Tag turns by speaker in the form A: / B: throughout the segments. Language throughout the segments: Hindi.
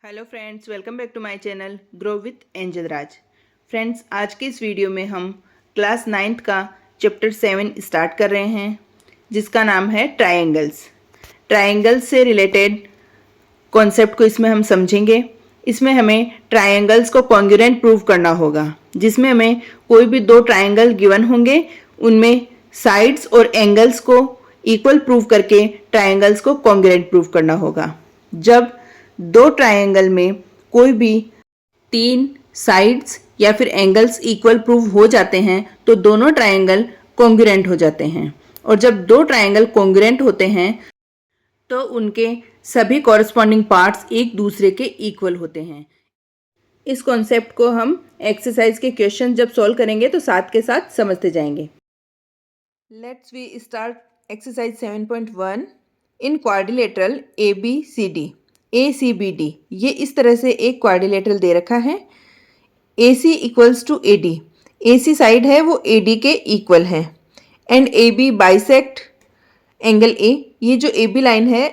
A: Hello friends, welcome back to my channel grow with Angel Raj. Friends, आज के इस वीडियो में हम क्लास 9th का चैप्टर 7 स्टार्ट कर रहे हैं, जिसका नाम है ट्रायंगल्स। ट्रायंगल्स से रिलेटेड कॉन्सेप्ट को इसमें हम समझेंगे। इसमें हमें ट्रायंगल्स को कॉन्ग्रुएंट प्रूव करना होगा, जिसमें हमें कोई भी दो ट्रायंगल गिवन होंगे, उनमें साइड्स और एंगल्स को इक्वल प्रूव करके ट्रायंगल्स को कॉन्ग्रुएंट प्रूव करना होगा। जब दो ट्रायंगल में कोई भी तीन साइड्स या फिर एंगल्स इक्वल प्रूव हो जाते हैं तो दोनों ट्रायंगल कॉन्ग्रुएंट हो जाते हैं, और जब दो ट्रायंगल कॉन्ग्रुएंट होते हैं तो उनके सभी कॉरस्पॉन्डिंग पार्ट्स एक दूसरे के इक्वल होते हैं। इस कॉन्सेप्ट को हम एक्सरसाइज के क्वेश्चन जब सॉल्व करेंगे तो साथ के साथ समझते जाएंगे। Let's we start exercise 7.1 in quadrilateral ABCD। ACBD ये इस तरह से एक क्वाड्रिलेटरल दे रखा है। AC equals to AD, AC side है वो AD के इक्वल है, and AB bisect angle A। ये जो AB लाइन है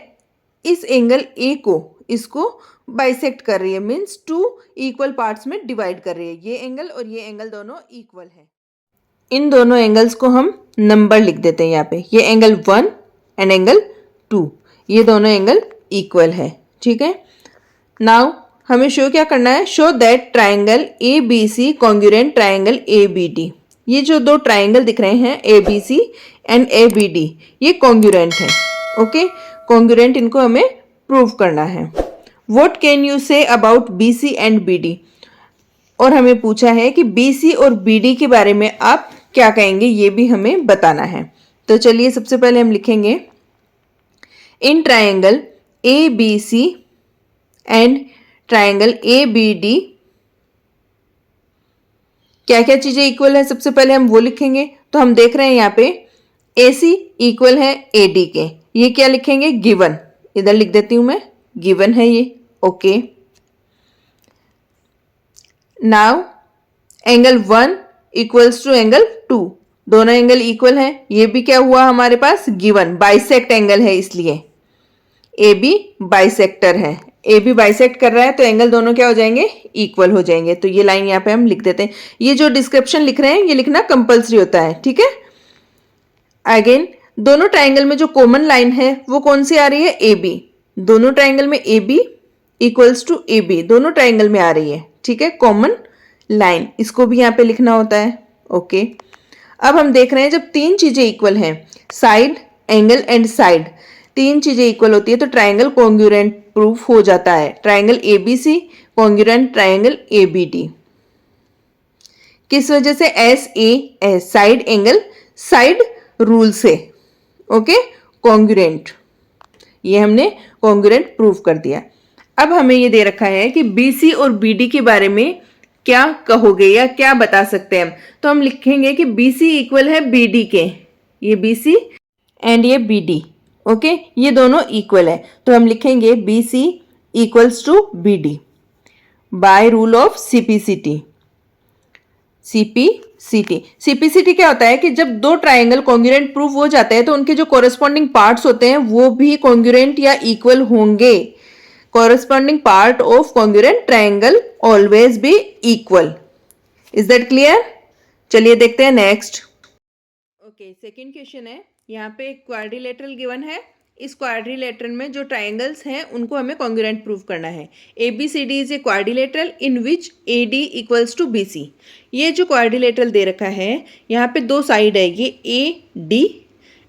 A: इस एंगल A को इसको बाइसेक्ट कर रही है, मीन्स टू इक्वल पार्ट्स में डिवाइड कर रही है। ये एंगल और ये एंगल दोनों इक्वल है। इन दोनों एंगल्स को हम नंबर लिख देते हैं यहाँ पे। ये एंगल 1 एंड एंगल 2, ये दोनों एंगल इक्वल है। ठीक है, नाउ हमें शो क्या करना है, show that triangle ABC congruent triangle ABD। ये जो दो ट्राइंगल दिख रहे हैं ABC एंड ABD, ये कॉन्ग्रुएंट है। ओके, कॉन्ग्रुएंट इनको हमें प्रूव करना है। What can you say about BC and BD, और हमें पूछा है कि BC और BD के बारे में आप क्या कहेंगे, ये भी हमें बताना है। तो चलिए सबसे पहले हम लिखेंगे in triangle ABC and triangle ABD क्या क्या चीजें इक्वल है, सबसे पहले हम वो लिखेंगे। तो हम देख रहे हैं यहाँ पे AC इक्वल है AD के, ये क्या लिखेंगे, गिवन। इधर लिख देती हूं मैं, गिवन है ये। Okay, now angle 1 equals to angle 2, दोनों एंगल इक्वल है। ये भी क्या हुआ हमारे पास, गिवन। बाइसेक्ट एंगल है इसलिए AB बाइसेक्टर है, AB बाइसेक्ट कर रहा है तो एंगल दोनों क्या हो जाएंगे, इक्वल हो जाएंगे। तो ये लाइन यहाँ पे हम लिख देते हैं। ये जो डिस्क्रिप्शन लिख रहे हैं ये लिखना कंपलसरी होता है। ठीक है, अगेन दोनों ट्राइंगल में जो कॉमन लाइन है वो कौन सी आ रही है, AB। दोनों ट्राइंगल में AB इक्वल्स टू AB दोनों ट्राइंगल में आ रही है। ठीक है, कॉमन लाइन, इसको भी यहाँ पे लिखना होता है। ओके, अब हम देख रहे हैं जब तीन चीजें इक्वल हैं, साइड एंगल एंड साइड, तीन चीजें इक्वल होती है तो ट्राइंगल कॉन्ग्रुएंट प्रूफ हो जाता है। Triangle ABC congruent triangle ABD। किस वजह से, SAS side angle side rule से। ओके, कॉन्ग्रुएंट, ये हमने कॉन्ग्रुएंट प्रूफ कर दिया। अब हमें ये दे रखा है कि BC और BD के बारे में क्या कहोगे या क्या बता सकते हैं हम। तो हम लिखेंगे कि BC इक्वल है BD के, ये BC एंड ये BD। ओके, ये दोनों इक्वल है तो हम लिखेंगे BC equals to BD by rule of CPCT। CPCT क्या होता है कि जब दो ट्राइंगल कॉन्ग्रुएंट प्रूफ हो जाते हैं तो उनके जो कॉरेस्पॉन्डिंग पार्ट्स होते हैं वो भी कॉन्ग्रुएंट या इक्वल होंगे। Corresponding part of congruent triangle always be equal. Is that clear? चलिए देखते हैं नेक्स्ट। ओके, सेकेंड क्वेश्चन है, यहाँ पे एक क्वाड्रिलेटरल गिवन है। इस क्वाड्रिलेटरल में जो ट्राइंगल्स हैं उनको हमें कॉन्ग्रुएंट प्रूव करना है। ABCD is a quadrilateral in which AD equals to BC। ये जो क्वाड्रिलेटरल दे रखा है यहाँ पे दो साइड है, ये AD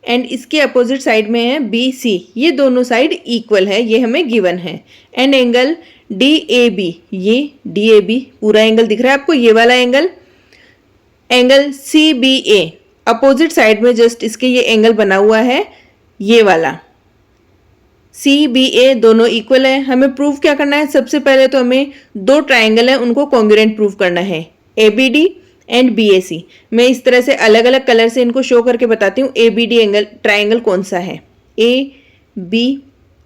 A: एंड इसके अपोजिट साइड में है BC, ये दोनों साइड इक्वल है, ये हमें गिवन है। एंड एंगल DAB, ये DAB पूरा एंगल दिख रहा है आपको, ये वाला angle. Angle CBA opposite side में जस्ट इसके ये एंगल बना हुआ है, ये वाला CBA दोनों इक्वल है। हमें प्रूफ क्या करना है, सबसे पहले तो हमें दो ट्राइंगल है उनको कॉन्ग्रुएंट प्रूफ करना है, ABD एंड BAC। मैं इस तरह से अलग अलग कलर से इनको शो करके बताती हूँ ABD एंगल ट्राइंगल कौन सा है, AB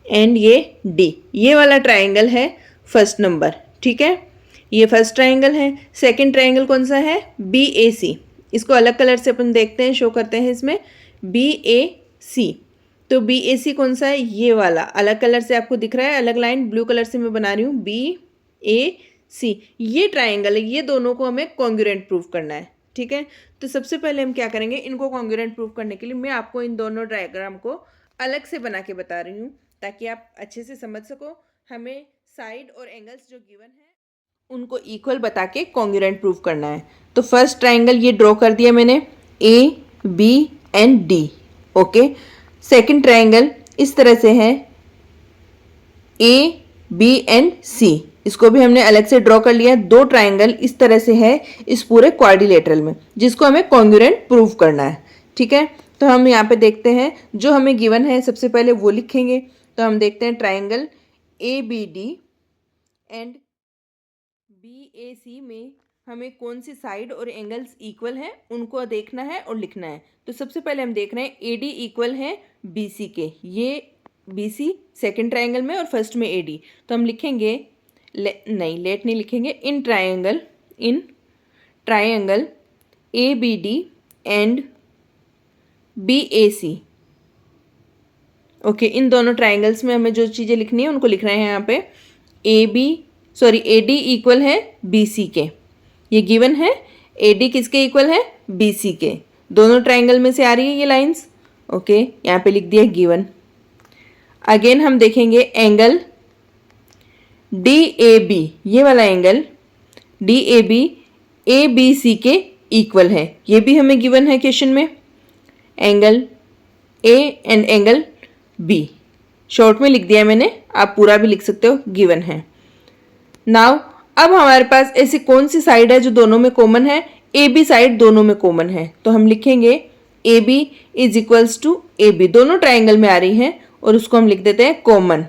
A: एंड ये D, ये वाला ट्राइंगल है फर्स्ट नंबर। ठीक है, ये फर्स्ट ट्राइंगल है। सेकंड ट्राइंगल कौन सा है, BAC। इसको अलग कलर से अपन देखते हैं, शो करते हैं इसमें BAC। तो बी ए सी कौन सा है, ये वाला अलग कलर से आपको दिख रहा है, अलग लाइन ब्लू कलर से मैं बना रही हूँ, बी ए सी ये ट्राइंगल है, ये दोनों को हमें कॉन्ग्रुएंट प्रूफ करना है। ठीक है, तो सबसे पहले हम क्या करेंगे, इनको कॉन्ग्रुएंट प्रूफ करने के लिए मैं आपको इन दोनों डायग्राम को अलग से बना के बता रही हूँ ताकि आप अच्छे से समझ सको। हमें साइड और एंगल्स जो गिवन है उनको इक्वल बता के कॉन्ग्रुएंट प्रूफ करना है। तो फर्स्ट ट्राइंगल ये ड्रॉ कर दिया मैंने, A B and D. Okay, second triangle इस तरह से है, ए बी एंड सी, इसको भी हमने अलग से ड्रॉ कर लिया। दो ट्राइंगल इस तरह से है इस पूरे क्वाड्रिलेटरल में जिसको हमें कॉन्ग्रुएंट प्रूफ करना है। ठीक है, तो हम यहाँ पे देखते हैं जो हमें गिवन है सबसे पहले वो लिखेंगे। तो हम देखते हैं triangle A B D and B A C में हमें कौन सी साइड और एंगल्स इक्वल हैं उनको देखना है और लिखना है। तो सबसे पहले हम देख रहे हैं ए डी इक्वल है बी सी के, ये बी सी सेकेंड ट्राइंगल में और फर्स्ट में ए डी। तो हम लिखेंगे नहीं लेट नहीं लिखेंगे, in triangle A B D and B A C. Okay, इन दोनों ट्राइंगल्स में हमें जो चीज़ें लिखनी है उनको लिख रहे हैं यहाँ पे। ए डी इक्वल है बी सी के, ये गिवन है। ए डी किसके इक्वल है, बी सी के, दोनों ट्राइंगल में से आ रही है ये लाइंस। ओके, यहाँ पे लिख दिया गिवन। अगेन हम देखेंगे एंगल डी ए बी, ये वाला angle D A B C के इक्वल है, ये भी हमें गिवन है क्वेश्चन में। Angle A and angle B short में लिख दिया मैंने, आप पूरा भी लिख सकते हो, गिवन है। नाउ अब हमारे पास ऐसी कौन सी साइड है जो दोनों में कॉमन है, ए बी साइड दोनों में कॉमन है। तो हम लिखेंगे A B is equals to A B, दोनों ट्राइंगल में आ रही हैं और उसको हम लिख देते हैं common.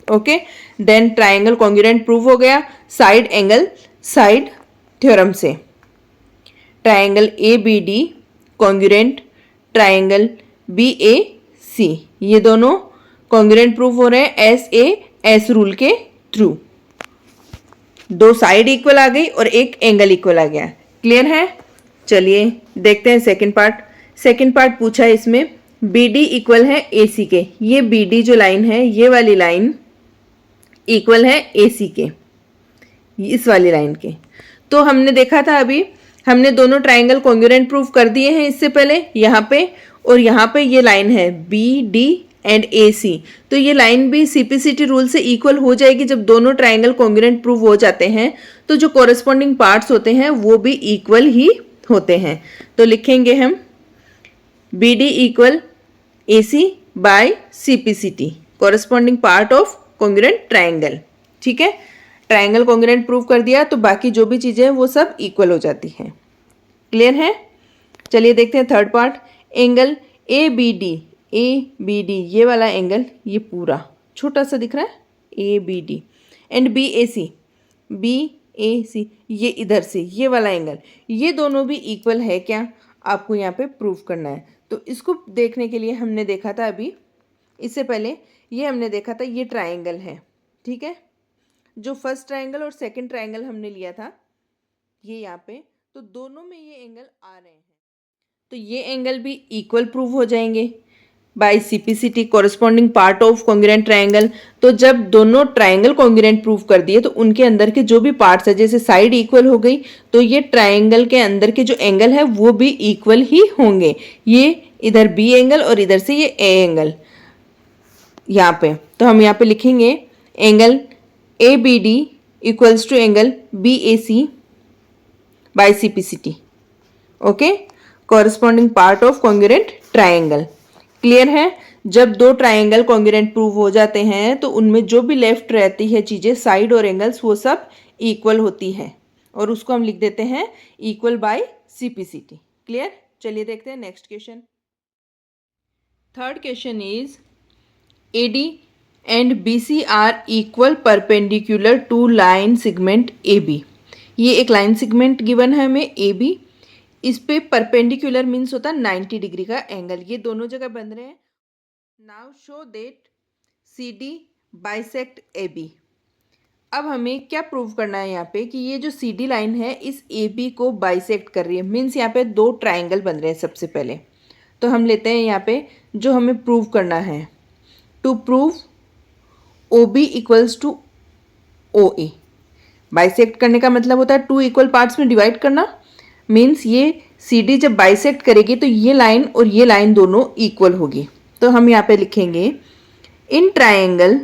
A: Okay, then triangle congruent prove हो गया साइड एंगल साइड थ्योरम से। Triangle A B D congruent triangle B A C, ये दोनों कॉन्ग्रुएंट प्रूव हो रहे हैं एस रूल के थ्रू। दो साइड इक्वल आ गई और एक एंगल इक्वल आ गया। क्लियर है, चलिए देखते हैं सेकंड पार्ट। सेकंड पार्ट पूछा है इसमें बी डी इक्वल है ए सी के, ये बी डी जो लाइन है ये वाली लाइन इक्वल है ए सी के, इस वाली लाइन के। तो हमने देखा था अभी, हमने दोनों ट्राइंगल कॉन्ग्रुएंट प्रूव कर दिए हैं इससे पहले, यहाँ पे और यहाँ पे ये लाइन है बी डी एंड ए सी। तो ये लाइन भी सीपीसीटी रूल से इक्वल हो जाएगी जब दोनों ट्राइंगल कॉन्ग्रुएंट प्रूव हो जाते हैं, तो जो कॉरेस्पॉन्डिंग पार्ट्स होते हैं वो भी इक्वल ही होते हैं। तो लिखेंगे हम B D equal A C by CPCT, corresponding part of congruent triangle. ठीक है, ट्राइंगल कॉन्ग्रुएंट प्रूव कर दिया तो बाकी जो भी चीज़ें हैं वो सब इक्वल हो जाती हैं। क्लियर है, चलिए देखते हैं third part. Angle A B D, ये वाला एंगल ये पूरा छोटा सा दिख रहा है A B D and B A C, ये इधर से ये वाला एंगल, ये दोनों भी इक्वल है क्या, आपको यहाँ पे प्रूव करना है। तो इसको देखने के लिए हमने देखा था अभी, इससे पहले ये हमने देखा था ये ट्राइंगल है। ठीक है, जो फर्स्ट ट्राइंगल और सेकंड ट्राइंगल हमने लिया था ये यहाँ पे, तो दोनों में ये एंगल आ रहे हैं, तो ये एंगल भी इक्वल प्रूव हो जाएंगे by CPCT, corresponding part of congruent triangle. तो जब दोनों ट्राइंगल कॉन्ग्रुएंट प्रूव कर दिए तो उनके अंदर के जो भी पार्ट्स है, जैसे साइड इक्वल हो गई तो ये ट्राइंगल के अंदर के जो एंगल है वो भी इक्वल ही होंगे। ये इधर बी एंगल और इधर से ये ए एंगल यहाँ पे, तो हम यहाँ पे लिखेंगे angle A B D equals to angle B A C by CPCT. Okay, corresponding part of congruent triangle. Clear है, जब दो ट्राइंगल कॉन्ग्रुएंट प्रूव हो जाते हैं तो उनमें जो भी लेफ्ट रहती है चीज़ें, साइड और एंगल्स, वो सब इक्वल होती है और उसको हम लिख देते हैं इक्वल बाय सीपीसीटी। क्लियर, चलिए देखते हैं next question. Third question is A D and B C are equal perpendicular to line segment A B. ये एक लाइन सेगमेंट गिवन है हमें ए बी, इस पे परपेंडिकुलर मीन्स होता है 90 डिग्री का एंगल, ये दोनों जगह बन रहे हैं। Now show that C D bisect A B. अब हमें क्या प्रूव करना है यहाँ पे कि ये जो सी डी लाइन है इस ए बी को बाइसेक्ट कर रही है, मीन्स यहाँ पे दो ट्राइंगल बन रहे हैं सबसे पहले। तो हम लेते हैं यहाँ पे जो हमें प्रूव करना है, to prove O B equals to O A. Bisect करने का मतलब होता है टू इक्वल पार्ट्स में डिवाइड करना। मीन्स ये सी डी जब बाइसेक्ट करेगी तो ये लाइन और ये लाइन दोनों इक्वल होगी। तो हम यहाँ पे लिखेंगे in triangle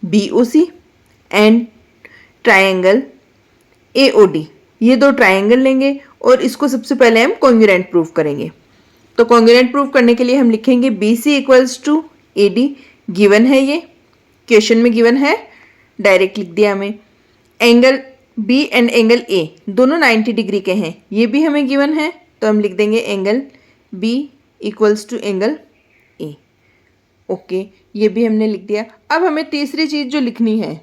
A: B O C and triangle A O D, ये दो ट्राइंगल लेंगे और इसको सबसे पहले हम कॉन्ग्रुएंट प्रूव करेंगे। तो कॉन्ग्रुएंट प्रूव करने के लिए हम लिखेंगे B C equals to A D, given है, ये क्वेश्चन में गिवन है, डायरेक्ट लिख दिया हमें। Angle B and angle A दोनों 90 डिग्री के हैं, ये भी हमें गिवन है, तो हम लिख देंगे angle B equals to angle A. Okay, ये भी हमने लिख दिया। अब हमें तीसरी चीज़ जो लिखनी है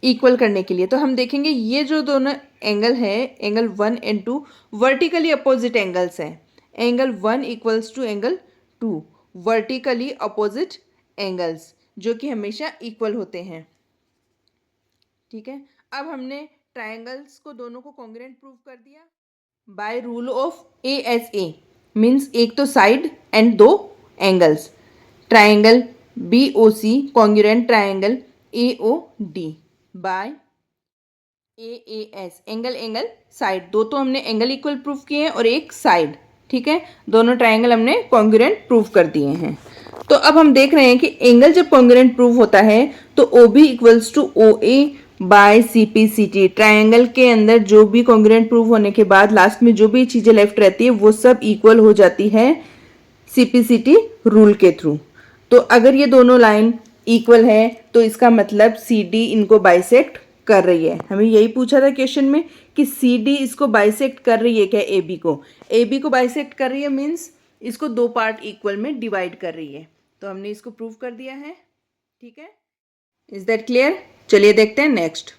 A: इक्वल करने के लिए, तो हम देखेंगे ये जो दोनों एंगल है, angle 1 and 2 vertically opposite angles हैं। Angle 1 equals to angle 2 vertically opposite angles, जो कि हमेशा इक्वल होते हैं। ठीक है, अब हमने ट्राइंगल्स को दोनों को कॉन्ग्रुएंट प्रूव कर दिया by rule of A S A. Means एक तो साइड एंड दो angles. Triangle B O C congruent triangle A O D by A A S, angle angle side, दो तो हमने एंगल इक्वल प्रूव किए हैं और एक साइड। ठीक है, दोनों ट्राइंगल हमने कॉन्ग्रुएंट प्रूव कर दिए हैं। तो अब हम देख रहे हैं कि एंगल जब कॉन्ग्रुएंट प्रूव होता है तो O B equals to O A by C P C T. Triangle के अंदर जो भी कॉन्ग्रुएंट प्रूव होने के बाद लास्ट में जो भी चीज़ें लेफ्ट रहती है वो सब इक्वल हो जाती है C P C T rule के थ्रू। तो अगर ये दोनों लाइन इक्वल है तो इसका मतलब सी डी इनको बाइसेक्ट कर रही है। हमें यही पूछा था क्वेश्चन में कि सी डी इसको बाइसेक्ट कर रही है क्या, ए बी को बाइसेक्ट कर रही है, मीन्स इसको दो पार्ट इक्वल में डिवाइड कर रही है। तो हमने इसको प्रूव कर दिया है। ठीक है, इज दैट क्लियर? चलिए देखते हैं नेक्स्ट।